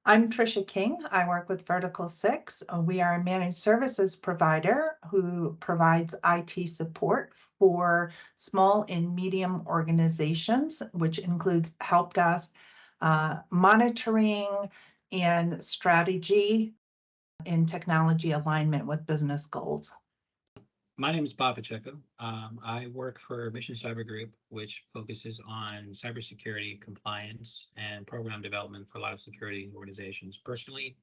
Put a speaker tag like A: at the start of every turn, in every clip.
A: I'm Tricia King. I work with Vertikal6. We are a managed services provider who provides IT support for small and medium organizations, which includes help desk, monitoring, and strategy in technology alignment with business goals.
B: My name is Bob Pacheco. I work for Mission Cyber Group, which focuses on cybersecurity compliance and program development for a lot of security organizations. Personally,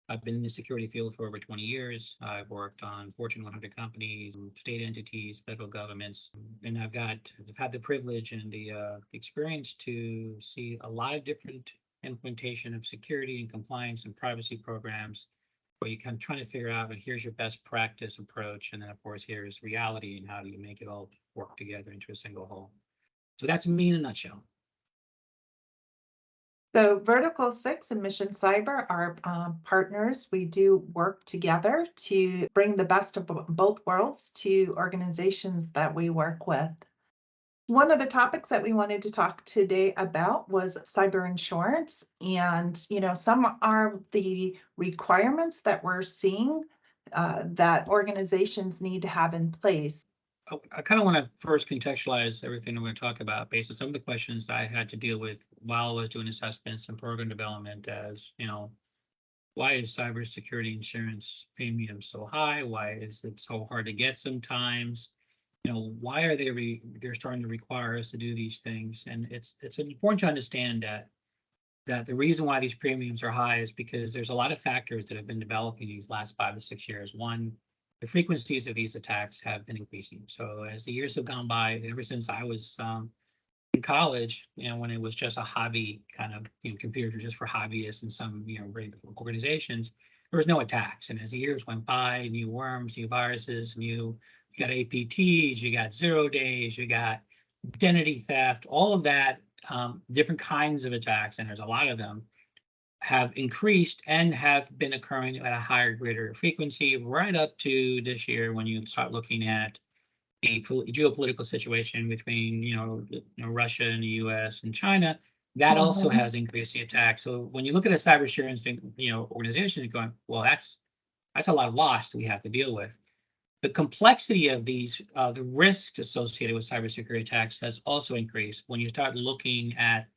B: I've been in the security field for over 20 years. I've worked on Fortune 100 companies, state entities, federal governments, and I've had the privilege and the experience to see a lot of different implementation of security and compliance and privacy programs where you kind of trying to figure out, and here's your best practice approach, and then of course here's reality, and how do you make it all work together into a single whole. So that's me in a nutshell.
A: So Vertikal6 and Mission Cyber are partners. We do work together to bring the best of both worlds to organizations that we work with. One of the topics that we wanted to talk today about was cyber insurance. And, some are the requirements that we're seeing that organizations need to have in place.
B: I kind of want to first contextualize everything I'm going to talk about based on some of the questions that I had to deal with while I was doing assessments and program development. As why is cybersecurity insurance premium so high? Why is it so hard to get sometimes? Why are they're starting to require us to do these things? And it's important to understand that the reason why these premiums are high is because there's a lot of factors that have been developing these last 5 to 6 years. One, the frequencies of these attacks have been increasing. So as the years have gone by, ever since I was in college, when it was just a hobby kind of, computers were just for hobbyists and some, great organizations, there was no attacks. And as the years went by, new worms, new viruses, you got APTs, you got 0 days, you got identity theft, all of that, different kinds of attacks, and there's a lot of them, have increased and have been occurring at a higher, greater frequency right up to this year when you start looking at the geopolitical situation between, Russia and the US and China. That also has increased the attack. So when you look at a cyber insurance, organization, you're going, well, that's a lot of loss that we have to deal with. The complexity of these, the risks associated with cybersecurity attacks has also increased when you start looking at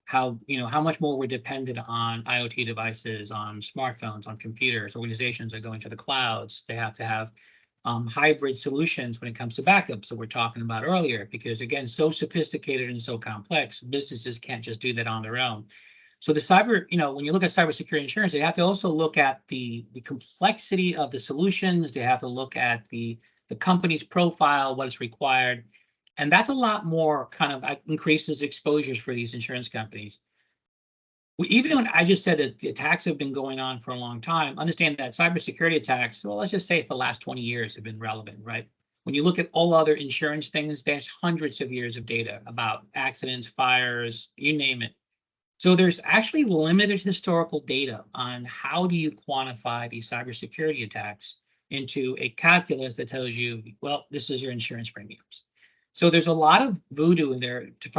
B: how much more we're dependent on IoT devices, on smartphones, on computers. Organizations are going to the clouds. They have to have hybrid solutions when it comes to backup. So we're talking about earlier, because again, so sophisticated and so complex, businesses can't just do that on their own. So the cyber, when you look at cybersecurity insurance, they have to also look at the complexity of the solutions. They have to look at the company's profile, what is required. And that's a lot more kind of increases exposures for these insurance companies. Even when I just said that the attacks have been going on for a long time, understand that cybersecurity attacks, well, let's just say for the last 20 years have been relevant, right? When you look at all other insurance things, there's hundreds of years of data about accidents, fires, you name it. So there's actually limited historical data on how do you quantify these cybersecurity attacks into a calculus that tells you, well, this is your insurance premiums. So there's a lot of voodoo in there for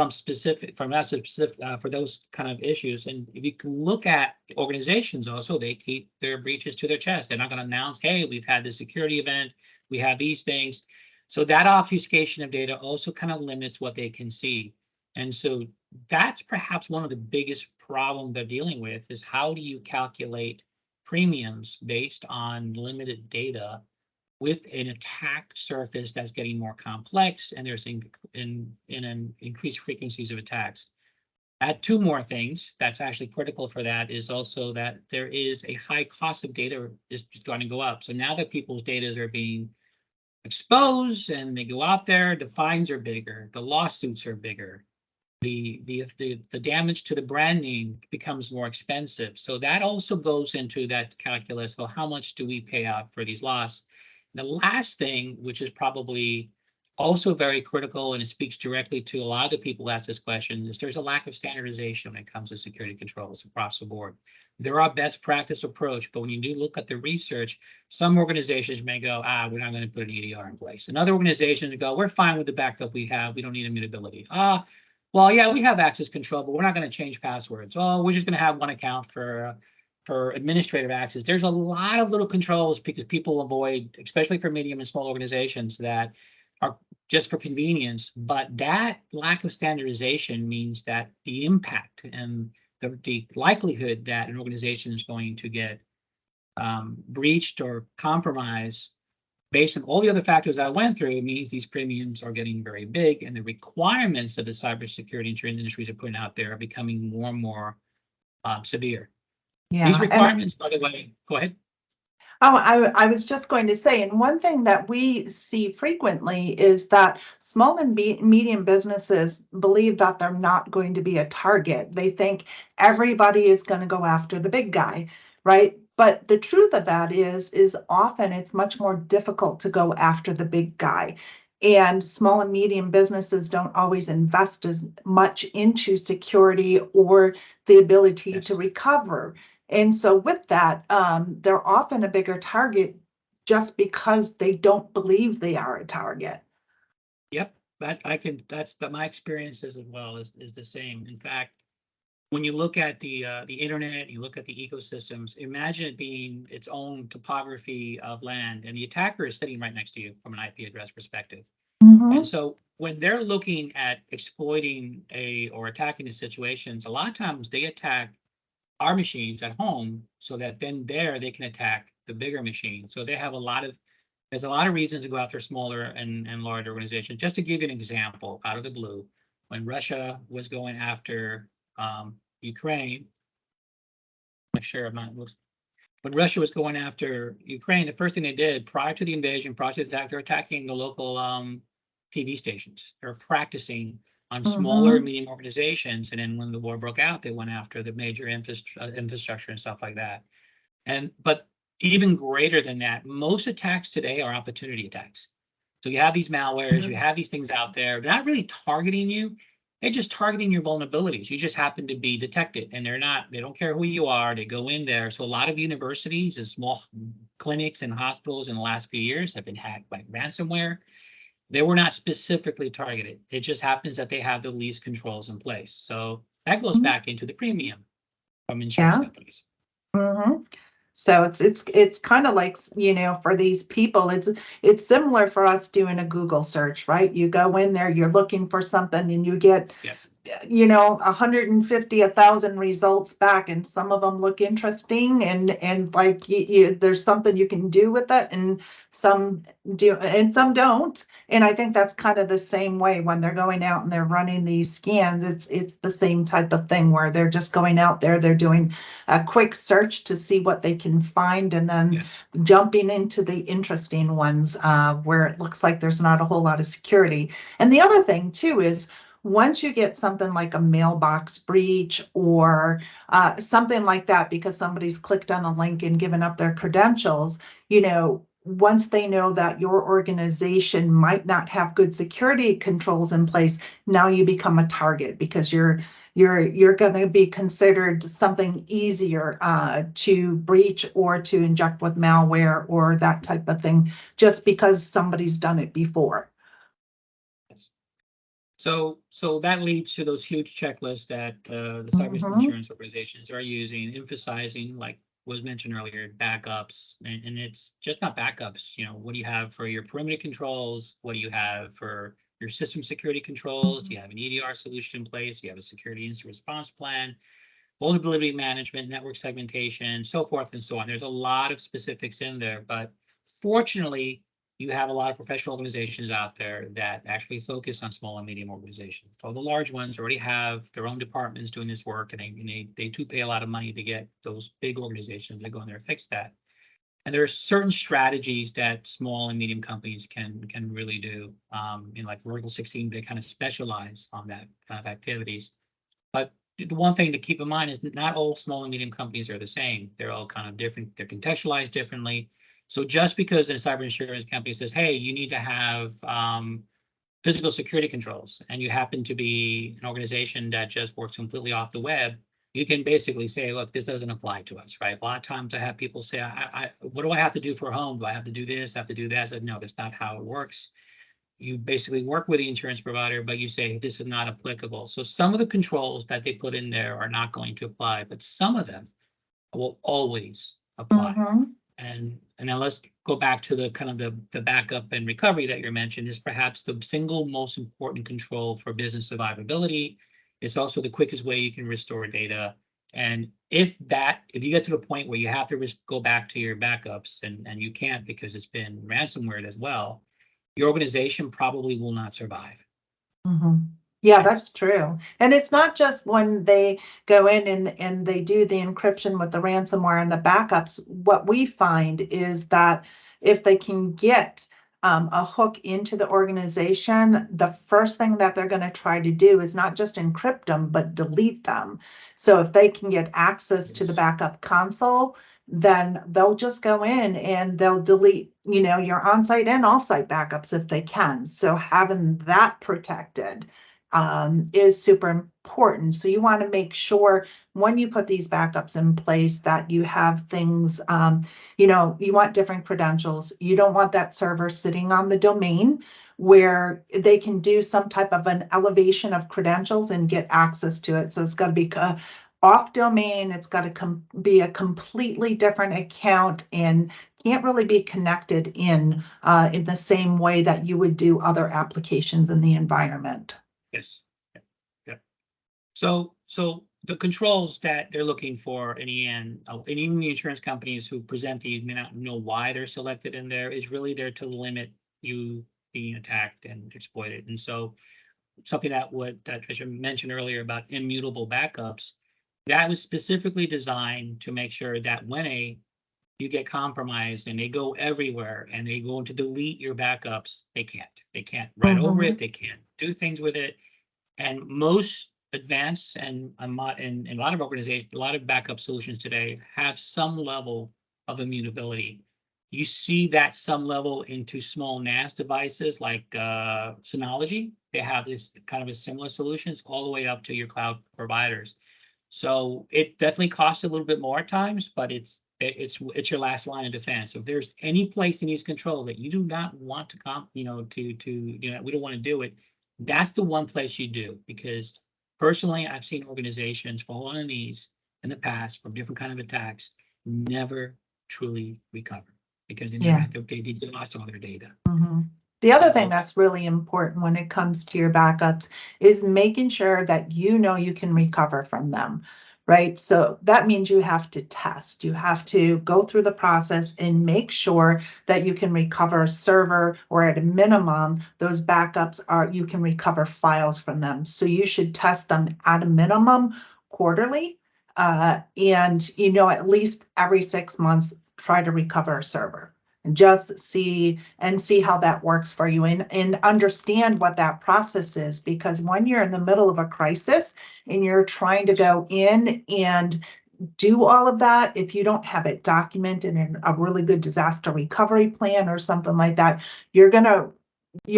B: those kind of issues. And if you can look at organizations also, they keep their breaches to their chest. They're not going to announce, hey, we've had this security event, we have these things. So that obfuscation of data also kind of limits what they can see. And so that's perhaps one of the biggest problems they're dealing with, is how do you calculate premiums based on limited data with an attack surface that's getting more complex, and there's an increased frequencies of attacks. Add two more things that's actually critical for that is also that there is a high cost of data is going to go up. So now that people's data are being exposed and they go out there, the fines are bigger, the lawsuits are bigger, the damage to the brand name becomes more expensive. So that also goes into that calculus. Well, how much do we pay out for these losses? The last thing, which is probably also very critical, and it speaks directly to a lot of the people who ask this question, is there's a lack of standardization when it comes to security controls across the board. There are best practice approach, but when you do look at the research, some organizations may go, we're not going to put an EDR in place. And other organizations go, we're fine with the backup we have. We don't need immutability. Well, yeah, we have access control, but we're not going to change passwords. Oh, we're just going to have one account for for administrative access, there's a lot of little controls because people avoid, especially for medium and small organizations, that are just for convenience. But that lack of standardization means that the impact and the likelihood that an organization is going to get breached or compromised based on all the other factors I went through, it means these premiums are getting very big, and the requirements that the cybersecurity insurance industries are putting out there are becoming more and more severe. These
A: Yeah, and
B: requirements, by the way, go ahead.
A: oh, I was just going to say, and one thing that we see frequently is that small and medium businesses believe that they're not going to be a target. They think everybody is going to go after the big guy, right? But the truth of that is often it's much more difficult to go after the big guy. And small and medium businesses don't always invest as much into security or the ability to
B: Yes.
A: recover. And so with that, they're often a bigger target just because they don't believe they are a target.
B: Yep. My experiences as well is the same. In fact, when you look at the internet, you look at the ecosystems, imagine it being its own topography of land, and the attacker is sitting right next to you from an IP address perspective. And
A: Mm-hmm.
B: so when they're looking at exploiting or attacking the situations, a lot of times they attack our machines at home so that then there they can attack the bigger machine. So there's a lot of reasons to go after smaller and large organizations. Just to give you an example out of the blue, when Russia was going after Ukraine, make sure I'm not, when Russia was going after Ukraine, the first thing they did prior to the invasion, prior to the attack, they're attacking the local TV stations. They're practicing on smaller and
A: Mm-hmm.
B: medium organizations. And then when the war broke out, they went after the major infrastructure and stuff like that. But even greater than that, most attacks today are opportunity attacks. So you have these malwares, you have these things out there, they're not really targeting you. They're just targeting your vulnerabilities. You just happen to be detected, and they don't care who you are. They go in there. So a lot of universities and small clinics and hospitals in the last few years have been hacked by ransomware. They were not specifically targeted. It just happens that they have the least controls in place. So that goes back into the premium from insurance
A: Yeah.
B: companies.
A: Mm-hmm. So it's kind of like, for these people, it's similar for us doing a Google search, right? You go in there, you're looking for something and you get
B: Yes.
A: 150, 1,000 results back, and some of them look interesting, and like there's something you can do with it, and some do and some don't. And I think that's kind of the same way when they're going out and they're running these scans. It's the same type of thing where they're just going out there, they're doing a quick search to see what they can find, and then
B: Yes.
A: jumping into the interesting ones where it looks like there's not a whole lot of security. And the other thing too is once you get something like a mailbox breach or something like that, because somebody's clicked on a link and given up their credentials, once they know that your organization might not have good security controls in place, now you become a target because you're going to be considered something easier to breach or to inject with malware or that type of thing, just because somebody's done it before.
B: Yes. So that leads to those huge checklists that the cyber
A: Mm-hmm.
B: insurance organizations are using, emphasizing, like was mentioned earlier, backups. And it's just not backups. What do you have for your perimeter controls? What do you have for your system security controls? Do you have an EDR solution in place? Do you have a security incident response plan? Vulnerability management, network segmentation, so forth and so on. There's a lot of specifics in there, but fortunately, you have a lot of professional organizations out there that actually focus on small and medium organizations. So the large ones already have their own departments doing this work, and they too pay a lot of money to get those big organizations that go in there and fix that. And there are certain strategies that small and medium companies can really do. Like Vertikal6, they kind of specialize on that kind of activities. But the one thing to keep in mind is not all small and medium companies are the same. They're all kind of different. They're contextualized differently. So just because a cyber insurance company says, hey, you need to have physical security controls, and you happen to be an organization that just works completely off the web, you can basically say, look, this doesn't apply to us, right? A lot of times I have people say, what do I have to do for a home? Do I have to do this? Have to do that? I said, no, that's not how it works. You basically work with the insurance provider, but you say this is not applicable. So some of the controls that they put in there are not going to apply, but some of them will always apply.
A: Mhm.
B: And now let's go back to the kind of the backup and recovery that you mentioned is perhaps the single most important control for business survivability. It's also the quickest way you can restore data. And if you get to the point where you have to go back to your backups and you can't because it's been ransomware as well, your organization probably will not survive.
A: Mhm. Yeah,
B: And
A: that's true. And it's not just when they go in and they do the encryption with the ransomware and the backups. What we find is that if they can get a hook into the organization, the first thing that they're going to try to do is not just encrypt them, but delete them. So if they can get access to the
B: yes,
A: backup console, then they'll just go in and they'll delete, your on-site and off-site backups if they can. So having that protected is super important. So you want to make sure when you put these backups in place that you have things, you want different credentials. You don't want that server sitting on the domain where they can do some type of an elevation of credentials and get access to it. So it's got to be off domain. It's got to be a completely different account and can't really be connected in the same way that you would do other applications in the environment.
B: yes. Yep. Yep. So the controls that they're looking for in the end, and even the insurance companies who present these may not know why they're selected in there, is really there to limit you being attacked and exploited. And so something that Tricia mentioned earlier about immutable backups, that was specifically designed to make sure that when you get compromised and they go everywhere and they go to delete your backups, they can't. They can't write over it.
A: Mhm.
B: They can't do things with it. And most advanced and a lot of organizations, a lot of backup solutions today have some level of immutability. You see that some level into small NAS devices like Synology. They have this kind of a similar solutions all the way up to your cloud providers. So it definitely costs a little bit more at times, but it's your last line of defense. So if there's any place in these controls that you do not want to we don't want to do it, that's the one place you do. Because personally, I've seen organizations fall on their knees in the past from different kind of attacks, never truly recover because
A: Yeah.
B: they lost all their data.
A: Mhm. The other thing
B: So
A: that's really important when it comes to your backups is making sure that you can recover from them, right? So that means you have to test. You have to go through the process and make sure that you can recover a server, or at a minimum, those backups you can recover files from them. So you should test them at a minimum quarterly, and at least every 6 months, try to recover a server. Just see how that works for you, and understand what that process is, because when you're in the middle of a crisis and you're trying to go in and do all of that, if you don't have it documented in a really good disaster recovery plan or something like that, you're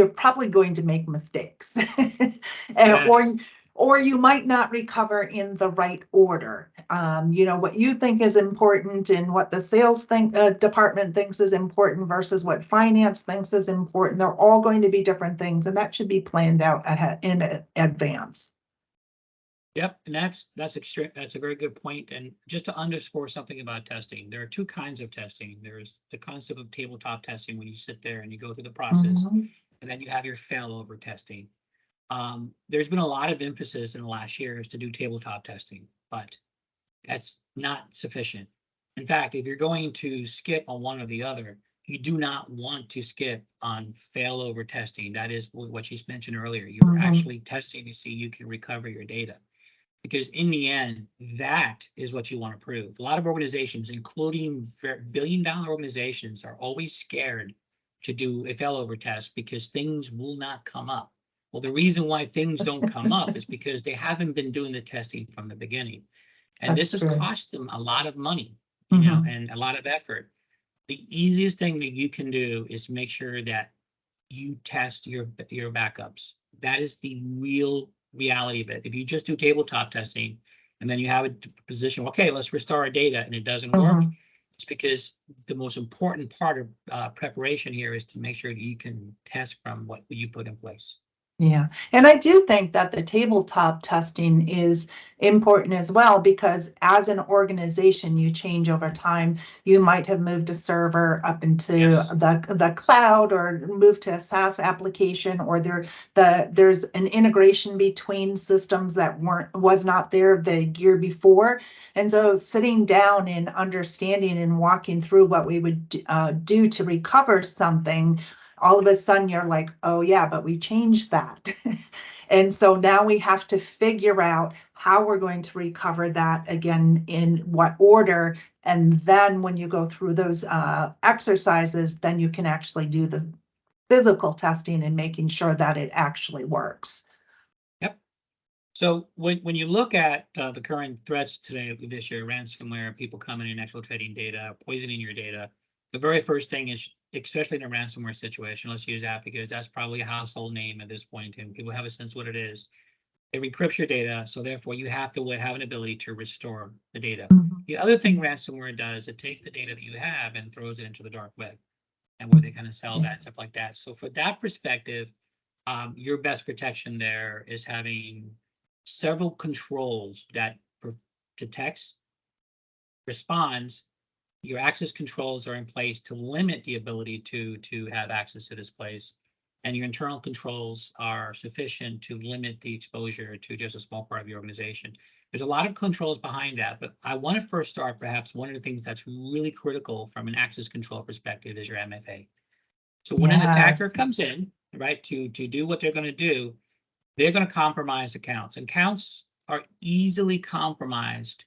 A: probably going to make mistakes. or
B: yes,
A: or you might not recover in the right order. What you think is important and what the sales department thinks is important versus what finance thinks is important. They're all going to be different things, and that should be planned out ahead in advance.
B: yep, and that's extreme. That's a very good point. And just to underscore something about testing, there are two kinds of testing. There's the concept of tabletop testing when you sit there and you go through the process,
A: Mhm.
B: and then you have your failover testing. There's been a lot of emphasis in the last years to do tabletop testing, but that's not sufficient. In fact, if you're going to skip on one or the other, you do not want to skip on failover testing. That is what you mentioned earlier. You're
A: Mhm.
B: actually testing to see you can recover your data. Because in the end, that is what you want to prove. A lot of organizations, including billion-dollar organizations, are always scared to do a failover test because things will not come up. Well, the reason why things don't come up is because they haven't been doing the testing from the beginning. And this
A: That's
B: has
A: true.
B: cost them a lot of money,
A: Mhm.
B: and a lot of effort. The easiest thing that you can do is make sure that you test your backups. That is the real reality of it. If you just do tabletop testing and then you have a position, okay, let's restore our data and it doesn't work,
A: Mhm.
B: it's because the most important part of preparation here is to make sure that you can test from what you put in place.
A: Yeah, and I do think that the tabletop testing is important as well, because as an organization, you change over time. You might have moved a server up into
B: Yes.
A: the cloud, or moved to a SaaS application, or there's an integration between systems that was not there the year before. And so sitting down and understanding and walking through what we would do to recover something, all of a sudden you're like, oh yeah, but we changed that. And so now we have to figure out how we're going to recover that again, in what order. And then when you go through those exercises, then you can actually do the physical testing and making sure that it actually works.
B: Yep. So when you look at the current threats today, this year, ransomware, people coming in, actual trading data, poisoning your data, the very first thing is, especially in a ransomware situation, let's use that because that's probably a household name at this point, and people have a sense what it is. It encrypts your data, so therefore you have to have an ability to restore the data.
A: Mhm.
B: The other thing ransomware does, it takes the data that you have and throws it into the dark web, and where they kind of sell
A: Yeah.
B: that, stuff like that. So for that perspective, your best protection there is having several controls that detects, responds. Your access controls are in place to limit the ability to have access to this place, and your internal controls are sufficient to limit the exposure to just a small part of your organization. There's a lot of controls behind that, but I want to first start, perhaps one of the things that's really critical from an access control perspective is your MFA. So when an attacker
A: Yes.
B: comes in, right, to do what they're going to do, they're going to compromise accounts. And accounts are easily compromised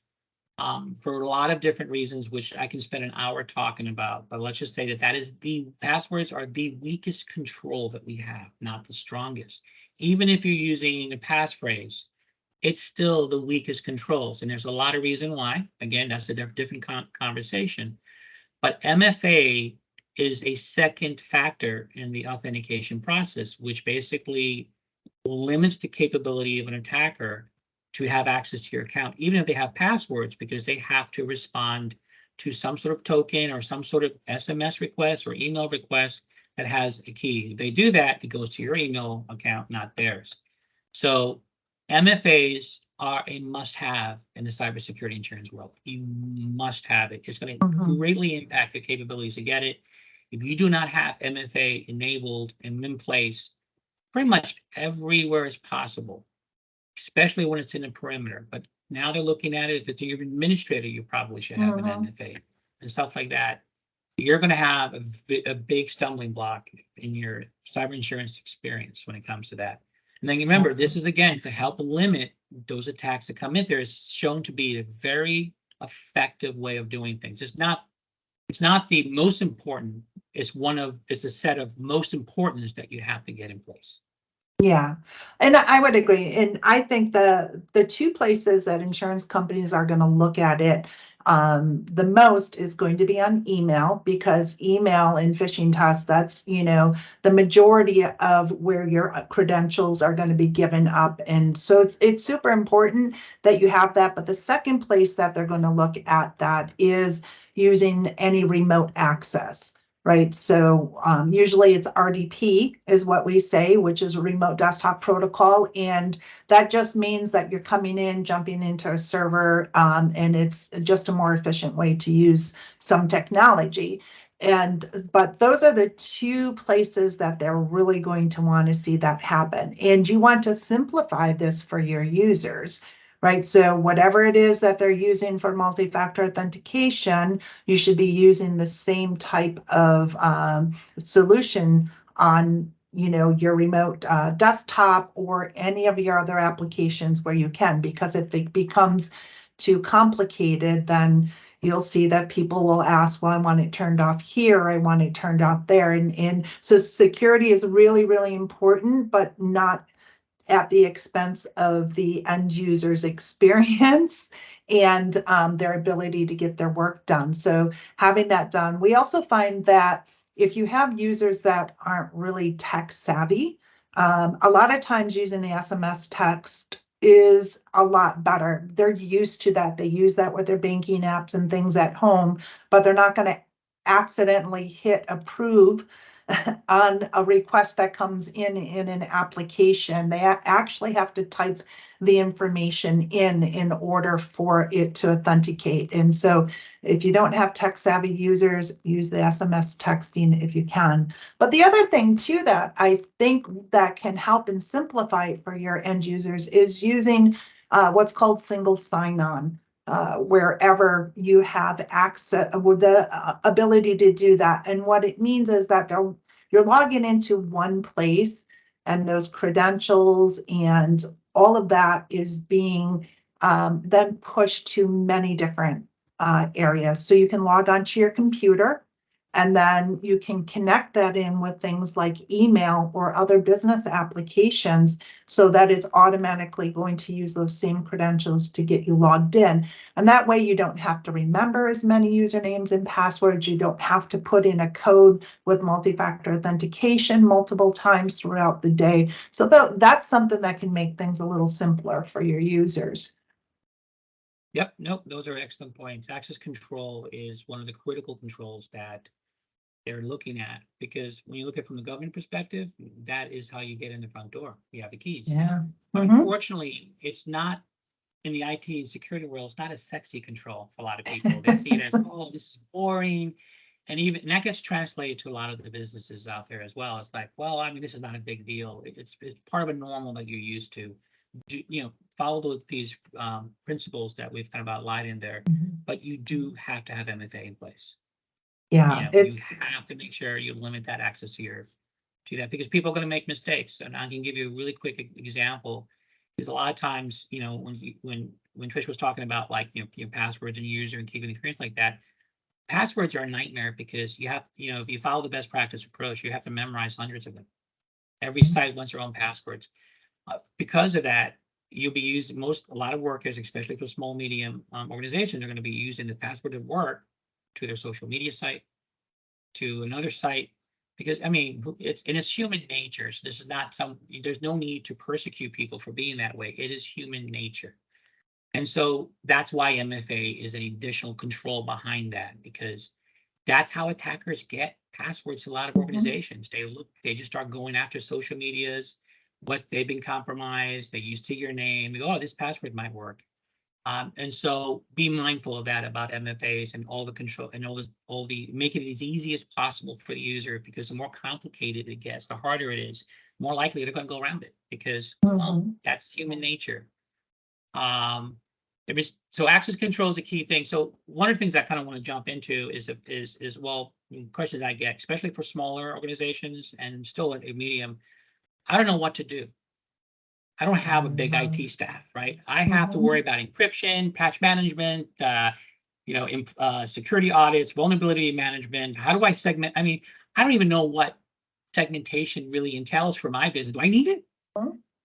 B: for a lot of different reasons, which I can spend an hour talking about. But let's just say that is the passwords are the weakest control that we have, not the strongest. Even if you're using a passphrase, it's still the weakest controls. And there's a lot of reason why. Again, that's a different conversation. But MFA is a second factor in the authentication process, which basically limits the capability of an attacker to have access to your account, even if they have passwords, because they have to respond to some sort of token or some sort of SMS request or email request that has a key. If they do that, it goes to your email account, not theirs. So MFAs are a must-have in the cybersecurity insurance world. You must have it. It's going to
A: Mhm.
B: greatly impact your capabilities to get it. If you do not have MFA enabled and in place, pretty much everywhere as possible, especially when it's in a perimeter. But now they're looking at it, if it's your administrator, you probably should have an
A: Mhm.
B: MFA and stuff like that. You're going to have a big stumbling block in your cyber insurance experience when it comes to that. And then remember, this is again to help limit those attacks that come in. There is shown to be a very effective way of doing things. It's not the most important. It's a set of most importance that you have to get in place.
A: Yeah, and I would agree. And I think the two places that insurance companies are going to look at it the most is going to be on email, because email and phishing tests, that's, the majority of where your credentials are going to be given up. And so it's super important that you have that. But the second place that they're going to look at that is using any remote access. Right. So usually it's RDP is what we say, which is a remote desktop protocol. And that just means that you're coming in, jumping into a server, and it's just a more efficient way to use some technology. But those are the two places that they're really going to want to see that happen. And you want to simplify this for your users. Right. So whatever it is that they're using for multi-factor authentication, you should be using the same type of solution on your remote desktop or any of your other applications where you can. Because if it becomes too complicated, then you'll see that people will ask, well, I want it turned off here, I want it turned off there. And so security is really, really important, but not at the expense of the end user's experience and their ability to get their work done. So having that done, we also find that if you have users that aren't really tech savvy, a lot of times using the SMS text is a lot better. They're used to that. They use that with their banking apps and things at home, but they're not going to accidentally hit approve on a request that comes in an application. They actually have to type the information in order for it to authenticate. And so if you don't have tech savvy users, use the SMS texting if you can. But the other thing too that I think that can help and simplify it for your end users is using what's called single sign-on. Wherever you have access with the ability to do that. And what it means is that you're logging into one place, and those credentials and all of that is being then pushed to many different areas. So you can log onto your computer, and then you can connect that in with things like email or other business applications so that it's automatically going to use those same credentials to get you logged in. And that way you don't have to remember as many usernames and passwords. You don't have to put in a code with multi-factor authentication multiple times throughout the day. So that's something that can make things a little simpler for your users.
B: Yep, nope, those are excellent points. Access control is one of the critical controls that they're looking at, because when you look at it from the government perspective, that is how you get in the front door. You have the keys.
A: Yeah.
B: But
A: Mhm.
B: unfortunately, it's not in the IT and security world. It's not a sexy control for a lot of people. They see it as, oh, this is boring. And that gets translated to a lot of the businesses out there as well. It's like, well, I mean, this is not a big deal. It's part of a normal that you're used to. Follow these principles that we've kind of outlined in there, but you do have to have MFA in place.
A: Yeah,
B: You
A: it's
B: have to make sure you limit that access to that, because people are going to make mistakes. And I can give you a really quick example. Because a lot of times, when Trish was talking about, like, your passwords and user and keeping the experience like that, passwords are a nightmare, because you have, if you follow the best practice approach, you have to memorize hundreds of them. Every site wants their own passwords. Because of that, you'll be using a lot of workers, especially for small, medium organizations, are going to be using the password at work to their social media site, to another site, because I mean, it's human nature. So this is not there's no need to persecute people for being that way. It is human nature. And so that's why MFA is an additional control behind that, because that's how attackers get passwords to a lot of organizations. They just start going after social medias, what they've been compromised. They use your name. They go, oh, this password might work. And so be mindful of that about MFAs and all the control and make it as easy as possible for the user, because the more complicated it gets, the harder it is, more likely they're going to go around it, because that's human nature. So access control is a key thing. So one of the things I kind of want to jump into is questions I get, especially for smaller organizations and still at a medium. I don't know what to do. I don't have a big IT staff, right? I have to worry about encryption, patch management, security audits, vulnerability management. How do I segment? I mean, I don't even know what segmentation really entails for my business. Do I need it?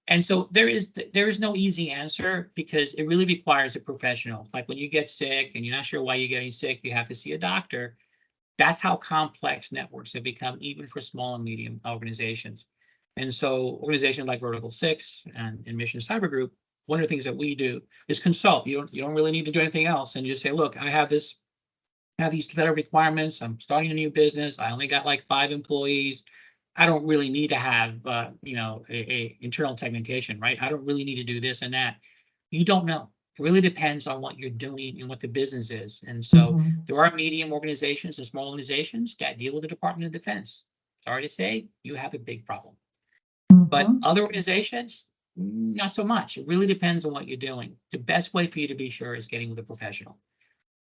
B: And so there is no easy answer, because it really requires a professional. Like when you get sick and you're not sure why you're getting sick, you have to see a doctor. That's how complex networks have become, even for small and medium organizations. And so organizations like Vertikal6 and Mission Cyber Group, one of the things that we do is consult. You don't really need to do anything else. And you just say, look, I have these set of requirements. I'm starting a new business. I only got like 5 employees. I don't really need to have, a internal segmentation, right? I don't really need to do this and that. You don't know. It really depends on what you're doing and what the business is. And so there are medium organizations and small organizations that deal with the Department of Defense. Sorry to say, you have a big problem. But other organizations, not so much. It really depends on what you're doing. The best way for you to be sure is getting with a professional.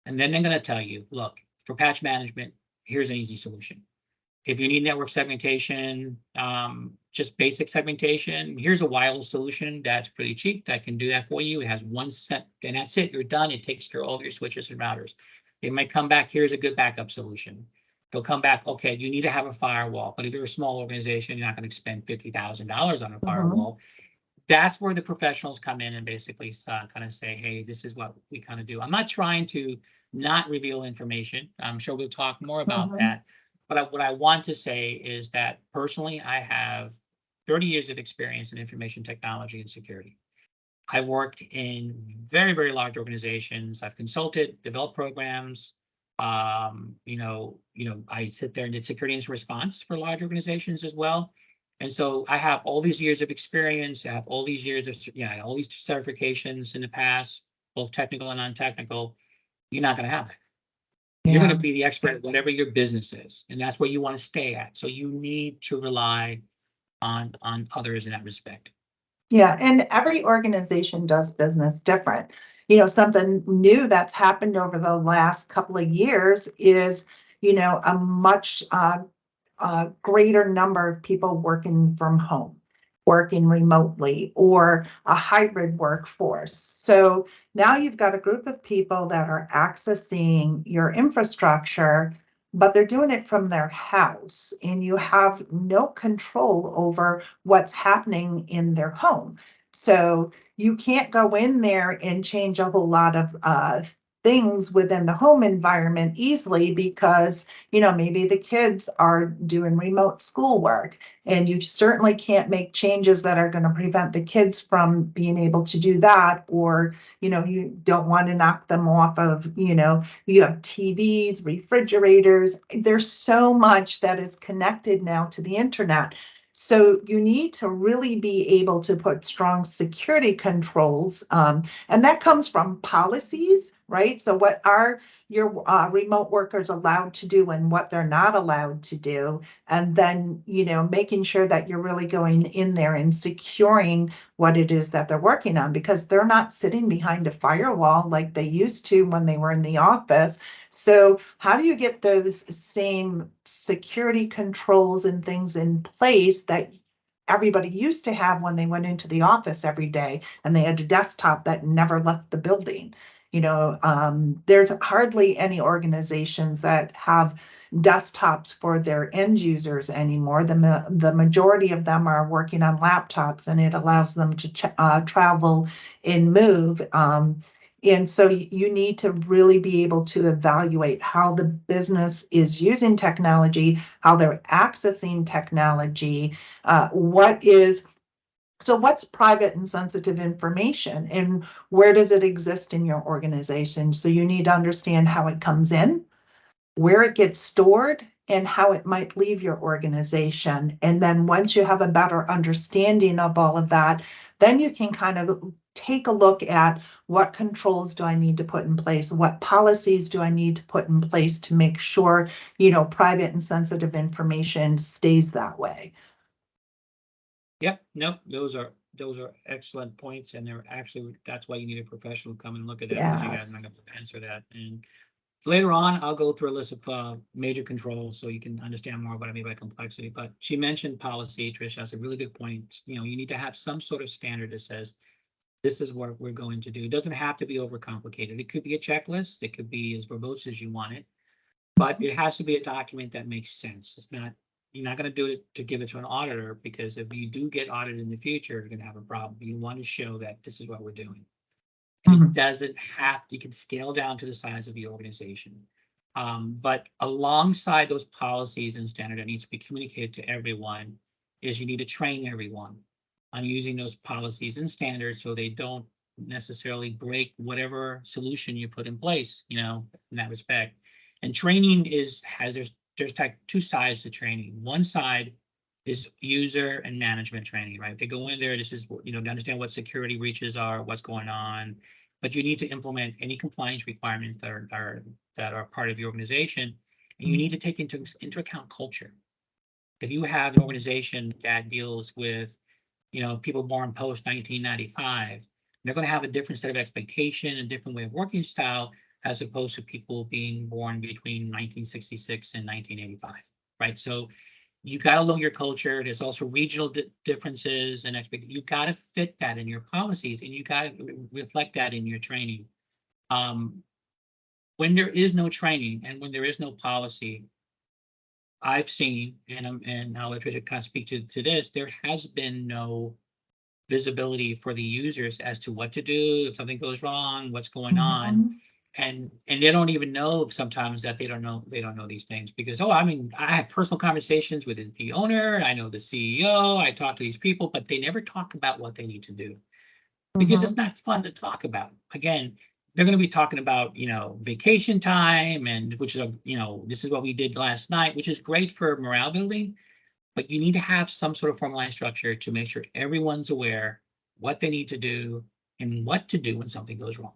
B: And then they're going to tell you, look, for patch management, here's an easy solution. If you need network segmentation, just basic segmentation, here's a wireless solution that's pretty cheap that can do that for you. It has one set, and that's it. You're done. It takes care of all of your switches and routers. They might come back, here's a good backup solution. They'll come back, okay, you need to have a firewall. But if you're a small organization, you're not going to spend $50,000 on a firewall. That's where the professionals come in and basically kind of say, hey, this is what we kind of do. I'm not trying to not reveal information. I'm sure we'll talk more about that. But what I want to say is that personally, I have 30 years of experience in information technology and security. I've worked in very, very large organizations. I've consulted, developed programs, I sit there and did security incident response for large organizations as well. And so I have all these years of experience, I have all these years of, all these certifications in the past, both technical and non-technical. You're not going to have that. You're going
A: Yeah.
B: to be the expert at whatever your business is, and that's where you want to stay at. So you need to rely on others in that respect.
A: Yeah, and every organization does business different. Something new that's happened over the last couple of years is, a much greater number of people working from home, working remotely, or a hybrid workforce. So now you've got a group of people that are accessing your infrastructure, but they're doing it from their house, and you have no control over what's happening in their home. So you can't go in there and change a whole lot of things within the home environment easily because maybe the kids are doing remote schoolwork, and you certainly can't make changes that are going to prevent the kids from being able to do that. Or, you don't want to knock them off of, you have TVs, refrigerators. There's so much that is connected now to the internet. So you need to really be able to put strong security controls, and that comes from policies, right? So what are your remote workers allowed to do and what they're not allowed to do? And then, making sure that you're really going in there and securing what it is that they're working on, because they're not sitting behind a firewall like they used to when they were in the office. So how do you get those same security controls and things in place that everybody used to have when they went into the office every day and they had a desktop that never left the building? There's hardly any organizations that have desktops for their end users anymore. The majority of them are working on laptops, and it allows them to travel and move. And so you need to really be able to evaluate how the business is using technology, how they're accessing technology, what's private and sensitive information, and where does it exist in your organization? So you need to understand how it comes in, where it gets stored, and how it might leave your organization. And then once you have a better understanding of all of that, then you can kind of take a look at what controls do I need to put in place? What policies do I need to put in place to make sure, private and sensitive information stays that way?
B: Yep, nope, those are excellent points, and they're actually, that's why you need a professional to come and look at that, because you guys are not
A: Yes.
B: gonna be able to answer that. And later on, I'll go through a list of major controls so you can understand more what I mean by complexity. But she mentioned policy, Tricia. That's a really good point. You need to have some sort of standard that says this is what we're going to do. It doesn't have to be overcomplicated. It could be a checklist. It could be as verbose as you want it, but it has to be a document that makes sense. It's not, you're not going to do it to give it to an auditor, because if you do get audited in the future, you're going to have a problem. You want to show that this is what we're doing. And it
A: Mhm.
B: doesn't have to, you can scale down to the size of the organization. But alongside those policies and standard that needs to be communicated to everyone is you need to train everyone on using those policies and standards so they don't necessarily break whatever solution you put in place, in that respect. And training there's like two sides to training. One side is user and management training, right? They go in there, this is, to understand what security breaches are, what's going on, but you need to implement any compliance requirements that are part of your organization. And you need to take into account culture. If you have an organization that deals with, people born post 1995, they're going to have a different set of expectation and different way of working style as opposed to people being born between 1966 and 1985, right? So you got to know your culture. There's also regional differences and you got to fit that in your policies, and you got to reflect that in your training. Um, when there is no training and when there is no policy, I've seen, and I'll let Tricia kind of speak to this, there has been no visibility for the users as to what to do if something goes wrong, what's going on.
A: Mhm.
B: And they don't even know sometimes that they don't know these things, because I mean, I have personal conversations with the owner, I know the CEO, I talk to these people, but they never talk about what they need to do because it's
A: Mhm.
B: not fun to talk about. Again, they're going to be talking about, vacation time and which is, this is what we did last night, which is great for morale building. But you need to have some sort of formalized structure to make sure everyone's aware what they need to do and what to do when something goes wrong.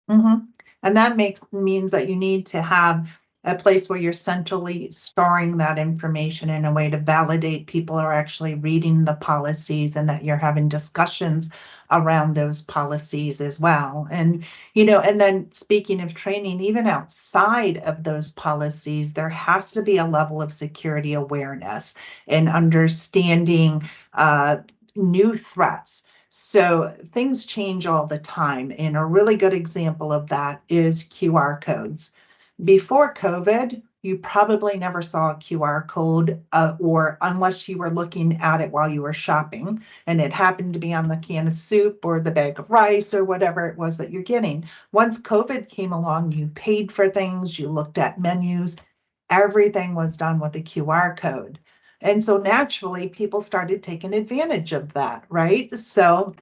A: Mhm. And that means that you need to have a place where you're centrally storing that information in a way to validate people are actually reading the policies and that you're having discussions around those policies as well. And, and then speaking of training, even outside of those policies, there has to be a level of security awareness and understanding new threats. So things change all the time. And a really good example of that is QR codes. Before COVID, you probably never saw a QR code, or unless you were looking at it while you were shopping and it happened to be on the can of soup or the bag of rice or whatever it was that you're getting. Once COVID came along, you paid for things, you looked at menus, everything was done with a QR code. And so naturally, people started taking advantage of that, right? So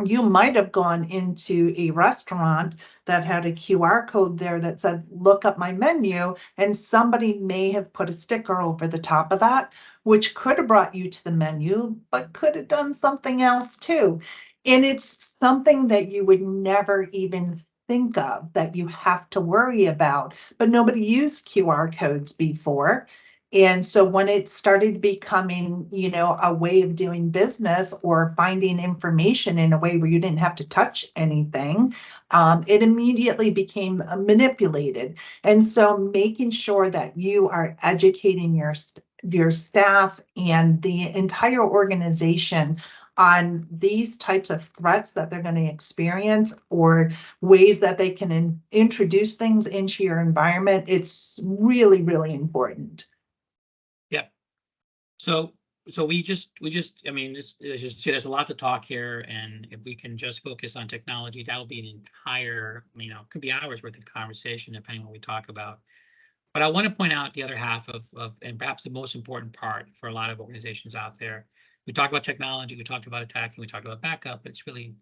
A: you might have gone into a restaurant that had a QR code there that said, look up my menu, and somebody may have put a sticker over the top of that, which could have brought you to the menu, but could have done something else too. And it's something that you would never even think of that you have to worry about, but nobody used QR codes before. And so when it started becoming, a way of doing business or finding information in a way where you didn't have to touch anything, it immediately became manipulated. And so making sure that you are educating your staff and the entire organization on these types of threats that they're going to experience or ways that they can introduce things into your environment, it's really, really important.
B: Yeah. So, I mean, there's a lot to talk here, and if we can just focus on technology, that'll be an entire, could be hours worth of conversation depending on what we talk about. But I want to point out the other half and perhaps the most important part for a lot of organizations out there. We talked about technology, we talked about attacking, we talked about backup, but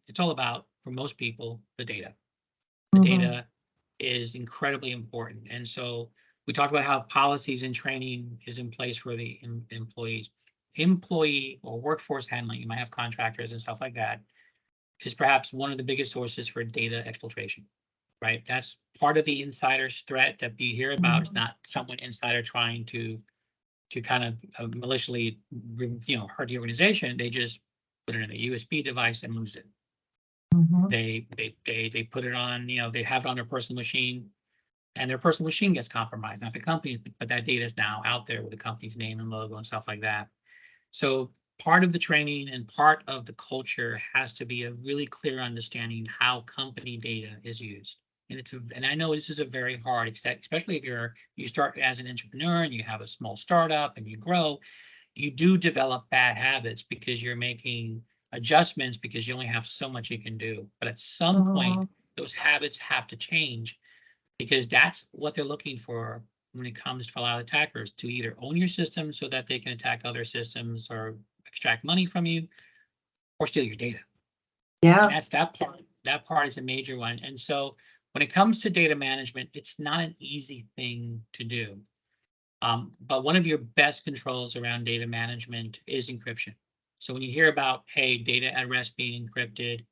B: it's all about, for most people, the data. The
A: Mhm.
B: data is incredibly important. And so we talked about how policies and training is in place for the employees. Employee or workforce handling, you might have contractors and stuff like that, is perhaps one of the biggest sources for data exfiltration, right? That's part of the insider's threat that we hear about. It's
A: Mhm.
B: not someone insider trying to kind of maliciously, hurt the organization. They just put it in a USB device and lose it.
A: Mhm.
B: They put it on, they have it on their personal machine, and their personal machine gets compromised, not the company, but that data is now out there with the company's name and logo and stuff like that. So part of the training and part of the culture has to be a really clear understanding how company data is used. And I know this is a very hard, especially if you start as an entrepreneur and you have a small startup and you grow, you do develop bad habits because you're making adjustments because you only have so much you can do. But at some point,
A: Mhm.
B: those habits have to change because that's what they're looking for when it comes to a lot of attackers, to either own your system so that they can attack other systems or extract money from you or steal your data. And
A: Yeah.
B: that's that part. That part is a major one. And so when it comes to data management, it's not an easy thing to do. But one of your best controls around data management is encryption. So when you hear about, hey, data at rest being encrypted,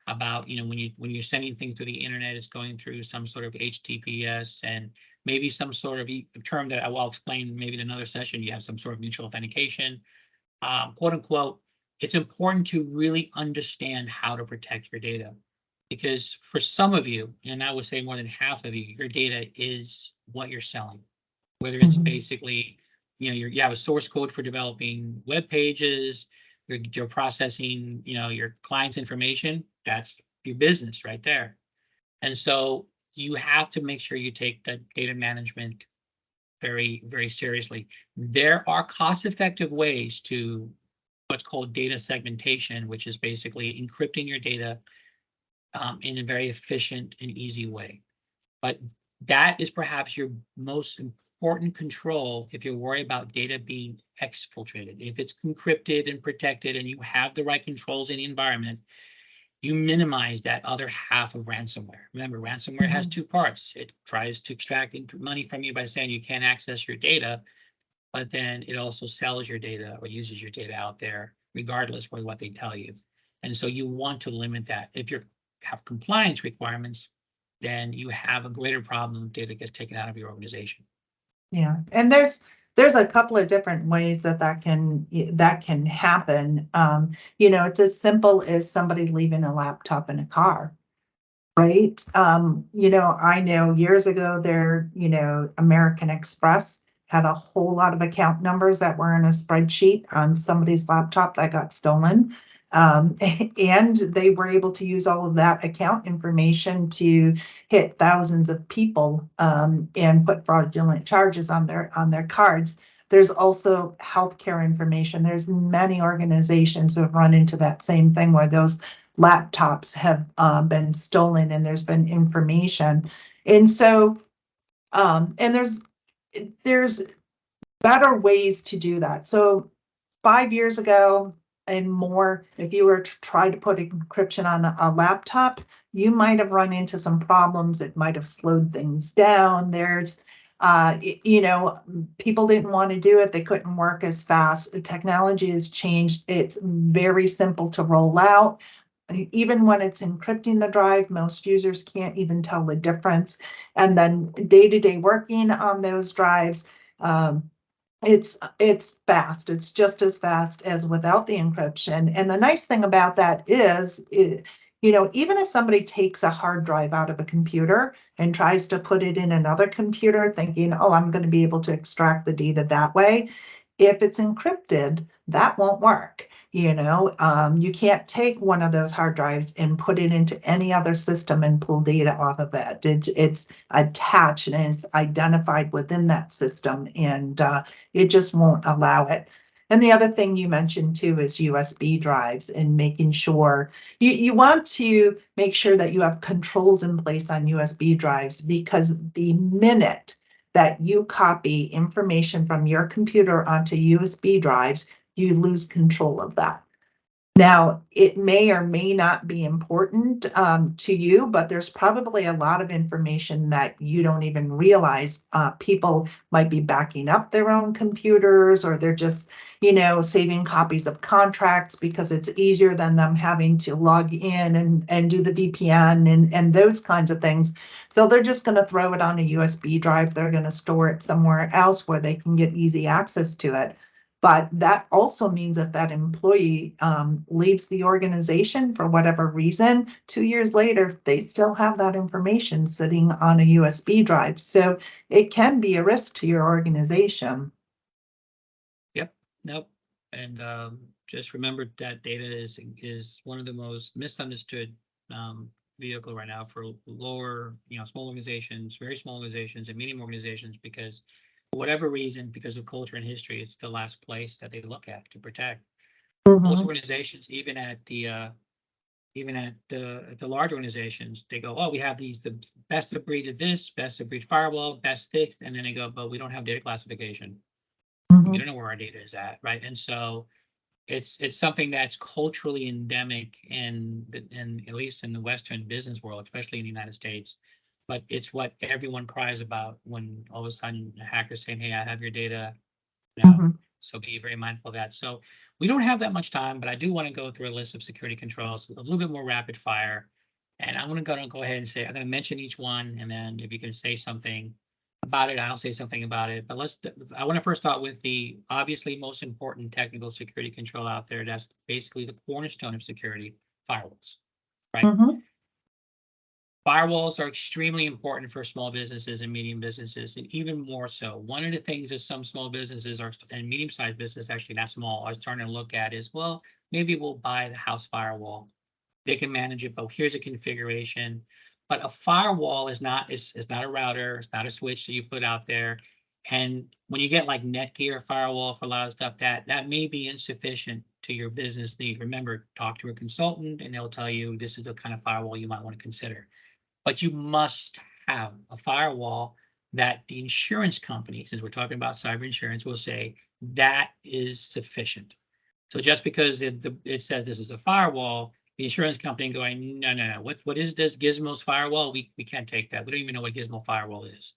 B: about, when you're sending things to the internet, it's going through some sort of HTTPS and maybe some sort of term that I will explain maybe in another session. You have some sort of mutual authentication, quote unquote. It's important to really understand how to protect your data, because for some of you, and I would say more than half of you, your data is what you're selling. Whether it's
A: Mhm.
B: basically, you have a source code for developing web pages, you're processing, your client's information, that's your business right there. And so you have to make sure you take that data management very, very seriously. There are cost-effective ways to what's called data segmentation, which is basically encrypting your data in a very efficient and easy way. But that is perhaps your most important control if you're worried about data being exfiltrated. If it's encrypted and protected and you have the right controls in the environment, you minimize that other half of ransomware. Remember, ransomware has two parts. It tries to extract money from you by saying you can't access your data, but then it also sells your data or uses your data out there, regardless of what they tell you. And so you want to limit that. If you have compliance requirements, then you have a greater problem if data gets taken out of your organization.
A: Yeah, and there's a couple of different ways that can happen. It's as simple as somebody leaving a laptop in a car. Right. I know years ago American Express had a whole lot of account numbers that were in a spreadsheet on somebody's laptop that got stolen. And they were able to use all of that account information to hit thousands of people, and put fraudulent charges on their cards. There's also healthcare information. There's many organizations who have run into that same thing where those laptops have been stolen and there's been information. And so, and there's better ways to do that. So 5 years ago and more, if you were to try to put encryption on a laptop, you might have run into some problems. It might have slowed things down. People didn't want to do it. They couldn't work as fast. The technology has changed. It's very simple to roll out. Even when it's encrypting the drive, most users can't even tell the difference. And then day-to-day working on those drives, it's fast. It's just as fast as without the encryption. And the nice thing about that is, even if somebody takes a hard drive out of a computer and tries to put it in another computer thinking, oh, I'm going to be able to extract the data that way, if it's encrypted, that won't work. You can't take one of those hard drives and put it into any other system and pull data off of it. It's attached and it's identified within that system, and it just won't allow it. And the other thing you mentioned too is USB drives, and making sure you want to make sure that you have controls in place on USB drives, because the minute that you copy information from your computer onto USB drives, you lose control of that. Now, it may or may not be important to you, but there's probably a lot of information that you don't even realize. People might be backing up their own computers, or they're just, saving copies of contracts because it's easier than them having to log in and do the VPN and those kinds of things. So they're just going to throw it on a USB drive. They're going to store it somewhere else where they can get easy access to it. But that also means if that employee leaves the organization for whatever reason, 2 years later, they still have that information sitting on a USB drive. So it can be a risk to your organization.
B: Yep. Nope. And just remember that data is one of the most misunderstood vehicle right now for lower, small organizations, very small organizations, and medium organizations, because for whatever reason, because of culture and history, it's the last place that they look at to protect. Most organizations, even at the large organizations, they go, oh, we have the best of breed of this, best of breed firewall, best fixed, and then they go, but we don't have data classification. We don't know where our data is at, right? And so it's something that's culturally endemic in at least in the Western business world, especially in the United States. But it's what everyone cries about when all of a sudden a hacker saying, hey, I have your data now. So be very mindful of that. So we don't have that much time, but I do want to go through a list of security controls, a little bit more rapid fire. And I'm going to go ahead and say, I'm going to mention each one. And then if you can say something about it, I'll say something about it. But I want to first start with the obviously most important technical security control out there. That's basically the cornerstone of security: firewalls, right? Firewalls are extremely important for small businesses and medium businesses, and even more so. One of the things that some small businesses and medium-sized businesses, actually not small, are starting to look at is, well, maybe we'll buy the house firewall. They can manage it, but here's a configuration. But a firewall is not a router, it's not a switch that you put out there. And when you get like Netgear firewall for a lot of stuff, that may be insufficient to your business need. Remember, talk to a consultant and they'll tell you this is the kind of firewall you might want to consider. But you must have a firewall that the insurance company, since we're talking about cyber insurance, will say that is sufficient. So just because it says this is a firewall, the insurance company going, no, no, no, what is this Gizmo's firewall? We can't take that. We don't even know what Gizmo firewall is.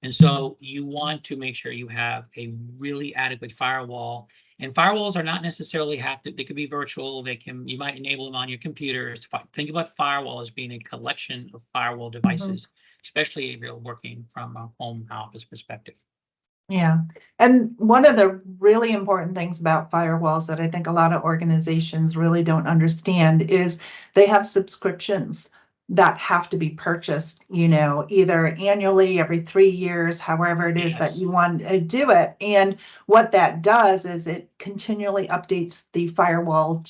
B: And so you want to make sure you have a really adequate firewall. And firewalls are not necessarily they could be virtual. You might enable them on your computers. Think about firewall as being a collection of firewall devices, especially if you're working from a home office perspective.
A: Yeah. And one of the really important things about firewalls that I think a lot of organizations really don't understand is they have subscriptions that have to be purchased, either annually, every 3 years, however it is that
B: Yes.
A: you want to do it. And what that does is it continually updates the firewall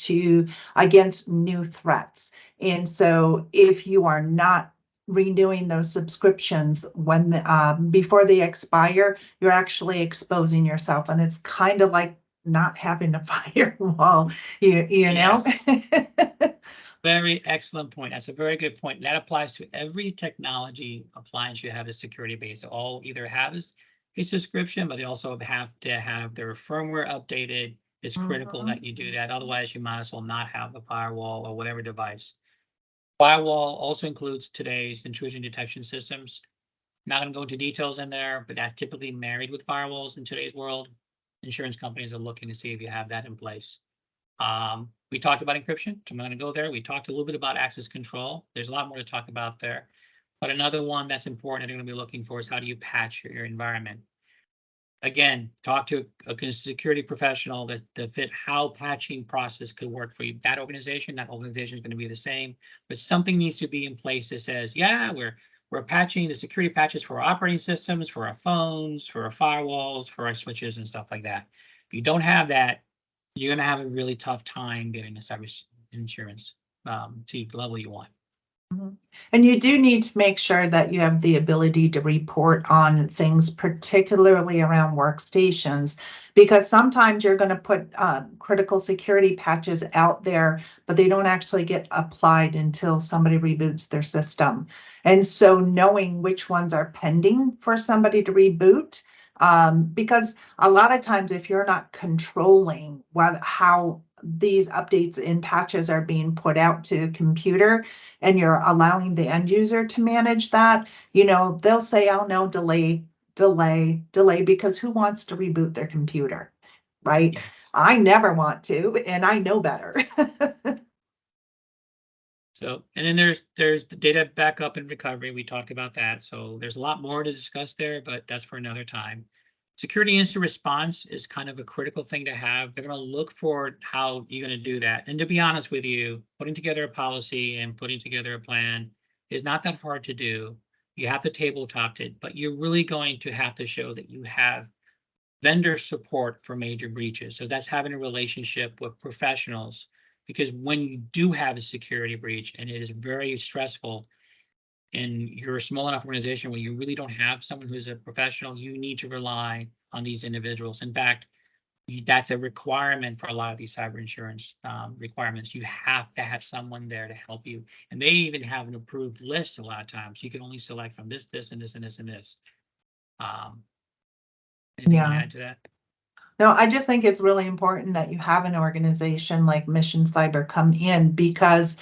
A: against new threats. And so if you are not renewing those subscriptions before they expire, you're actually exposing yourself, and it's kind of like not having a firewall, know?
B: Yes. Very excellent point. That's a very good point. That applies to every technology appliance you have a security base. All either have a subscription, but they also have to have their firmware updated. It's critical that you do that. Otherwise, you might as well not have a firewall or whatever device. Firewall also includes today's intrusion detection systems. Not going to go into details in there, but that's typically married with firewalls in today's world. Insurance companies are looking to see if you have that in place. We talked about encryption, so I'm not going to go there. We talked a little bit about access control. There's a lot more to talk about there. But another one that's important that you're going to be looking for is how do you patch your environment? Again, talk to a security professional that fit how patching process could work for you. That organization is going to be the same, but something needs to be in place that says, yeah, we're patching the security patches for our operating systems, for our phones, for our firewalls, for our switches and stuff like that. If you don't have that, you're going to have a really tough time getting a cyber insurance to the level you want.
A: And you do need to make sure that you have the ability to report on things, particularly around workstations, because sometimes you're going to put critical security patches out there, but they don't actually get applied until somebody reboots their system. And so knowing which ones are pending for somebody to reboot, because a lot of times if you're not controlling how these updates and patches are being put out to a computer, and you're allowing the end user to manage that, they'll say, oh no, delay, because who wants to reboot their computer, right?
B: Yes.
A: I never want to, and I know better.
B: So, and then there's the data backup and recovery. We talked about that. So there's a lot more to discuss there, but that's for another time. Security incident response is kind of a critical thing to have. They're going to look for how you're going to do that. And to be honest with you, putting together a policy and putting together a plan is not that hard to do. You have to tabletop it, but you're really going to have to show that you have vendor support for major breaches. So that's having a relationship with professionals, because when you do have a security breach and it is very stressful, and you're a small enough organization where you really don't have someone who's a professional, you need to rely on these individuals. In fact, that's a requirement for a lot of these cyber insurance requirements. You have to have someone there to help you. And they even have an approved list a lot of times. You can only select from this, and this, and this, and this. Anything you want to add to that?
A: No, I just think it's really important that you have an organization like Mission Cyber come in, because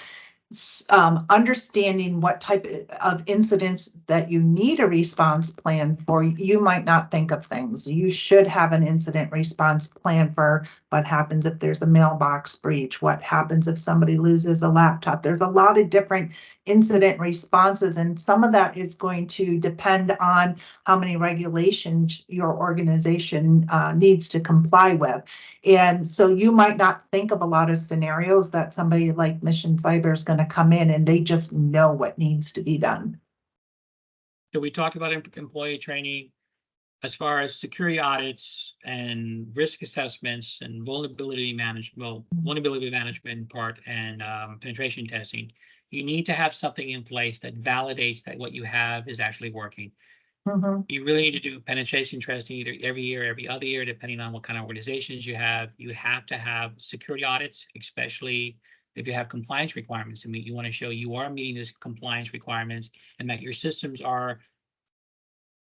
A: understanding what type of incidents that you need a response plan for, you might not think of things. You should have an incident response plan for what happens if there's a mailbox breach, what happens if somebody loses a laptop. There's a lot of different incident responses, and some of that is going to depend on how many regulations your organization needs to comply with. And so you might not think of a lot of scenarios that somebody like Mission Cyber is going to come in and they just know what needs to be done.
B: So we talked about employee training. As far as security audits and risk assessments and vulnerability management part and penetration testing, you need to have something in place that validates that what you have is actually working. You really need to do penetration testing either every year, every other year, depending on what kind of organizations you have. You have to have security audits, especially if you have compliance requirements to meet. You want to show you are meeting these compliance requirements and that your systems are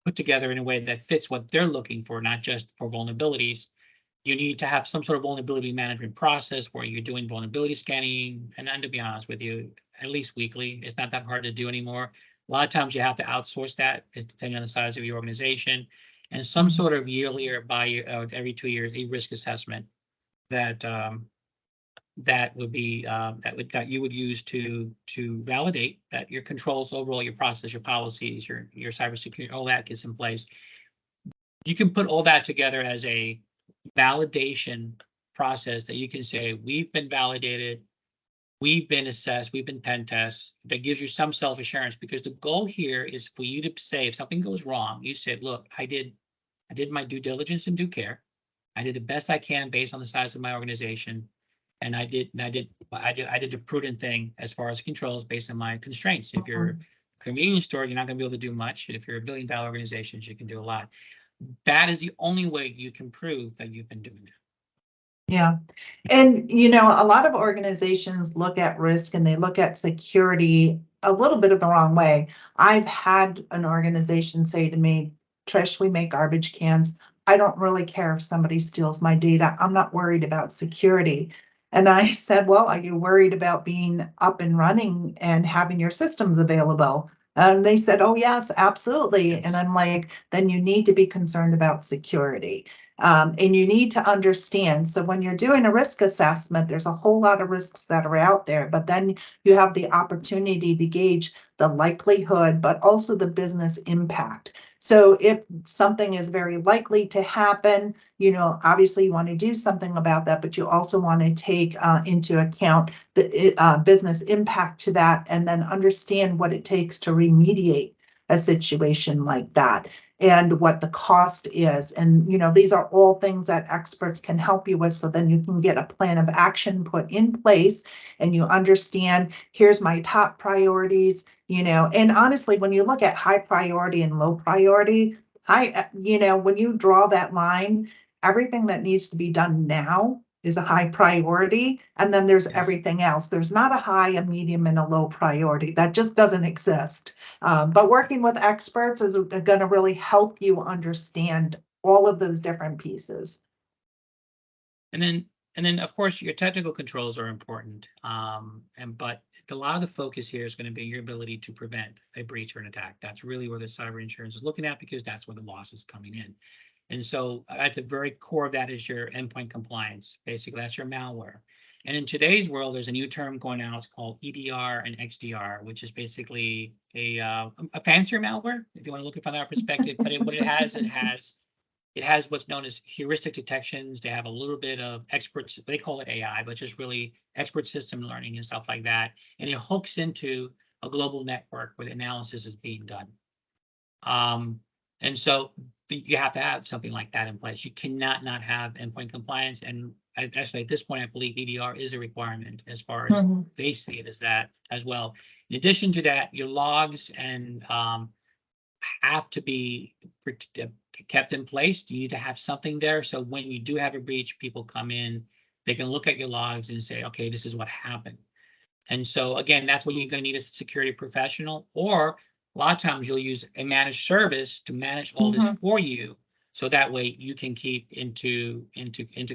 B: put together in a way that fits what they're looking for, not just for vulnerabilities. You need to have some sort of vulnerability management process where you're doing vulnerability scanning. And then, to be honest with you, at least weekly, it's not that hard to do anymore. A lot of times you have to outsource that, depending on the size of your organization, and some
A: Mhm.
B: sort of yearly or every 2 years, a risk assessment that that would be that you would use to validate that your controls overall, your process, your policies, your cybersecurity, all that gets in place. You can put all that together as a validation process that you can say, we've been validated, we've been assessed, we've been pen tests. That gives you some self-assurance, because the goal here is for you to say, if something goes wrong, you said, look, I did my due diligence and due care. I did the best I can based on the size of my organization. And I did the prudent thing as far as controls based on my constraints. If you're a
A: Mhm.
B: convenience store, you're not going to be able to do much. If you're a billion-dollar organization, you can do a lot. That is the only way you can prove that you've been doing that.
A: Yeah. And, a lot of organizations look at risk and they look at security a little bit of the wrong way. I've had an organization say to me, Trish, we make garbage cans. I don't really care if somebody steals my data. I'm not worried about security. And I said, well, are you worried about being up and running and having your systems available? And they said, oh, yes, absolutely. And
B: Yes.
A: I'm like, then you need to be concerned about security. And you need to understand. So when you're doing a risk assessment, there's a whole lot of risks that are out there, but then you have the opportunity to gauge the likelihood, but also the business impact. So if something is very likely to happen, obviously you want to do something about that, but you also want to take into account the business impact to that, and then understand what it takes to remediate a situation like that, and what the cost is. And, these are all things that experts can help you with. So then you can get a plan of action put in place, and you understand, here's my top priorities, and honestly, when you look at high priority and low priority, when you draw that line, everything that needs to be done now is a high priority. And then there's
B: Yes.
A: everything else. There's not a high, a medium, and a low priority. That just doesn't exist. But working with experts is going to really help you understand all of those different pieces.
B: And then of course your technical controls are important. But a lot of the focus here is going to be your ability to prevent a breach or an attack. That's really where the cyber insurance is looking at, because that's where the loss is coming in. And so at the very core of that is your endpoint compliance. Basically, that's your malware. And in today's world, there's a new term going out. It's called EDR and XDR, which is basically a fancier malware, if you want to look at it from that perspective. But what it has what's known as heuristic detections. They have a little bit of experts, they call it AI, but just really expert system learning and stuff like that. And it hooks into a global network where the analysis is being done. And so you have to have something like that in place. You cannot not have endpoint compliance. And actually, at this point, I believe EDR is a requirement as far as
A: Mhm.
B: they see it as that as well. In addition to that, your logs and have to be kept in place. You need to have something there. So when you do have a breach, people come in, they can look at your logs and say, okay, this is what happened. And so again, that's when you're going to need a security professional, or a lot of times you'll use a managed service to manage all this
A: Mhm.
B: for you. So that way you can keep into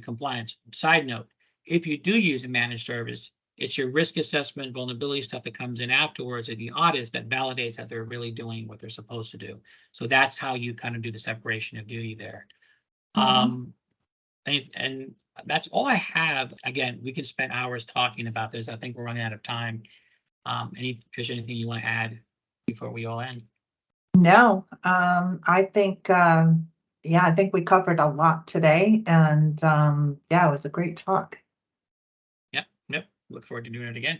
B: compliance. Side note, if you do use a managed service, it's your risk assessment, vulnerability stuff that comes in afterwards, or the audits that validates that they're really doing what they're supposed to do. So that's how you kind of do the separation of duty there.
A: Mhm.
B: Um, and that's all I have. Again, we can spend hours talking about this. I think we're running out of time. Tricia, anything you want to add before we all end?
A: No, I think, yeah, I think we covered a lot today, and yeah, it was a great talk.
B: Yep, yep. Look forward to doing it again.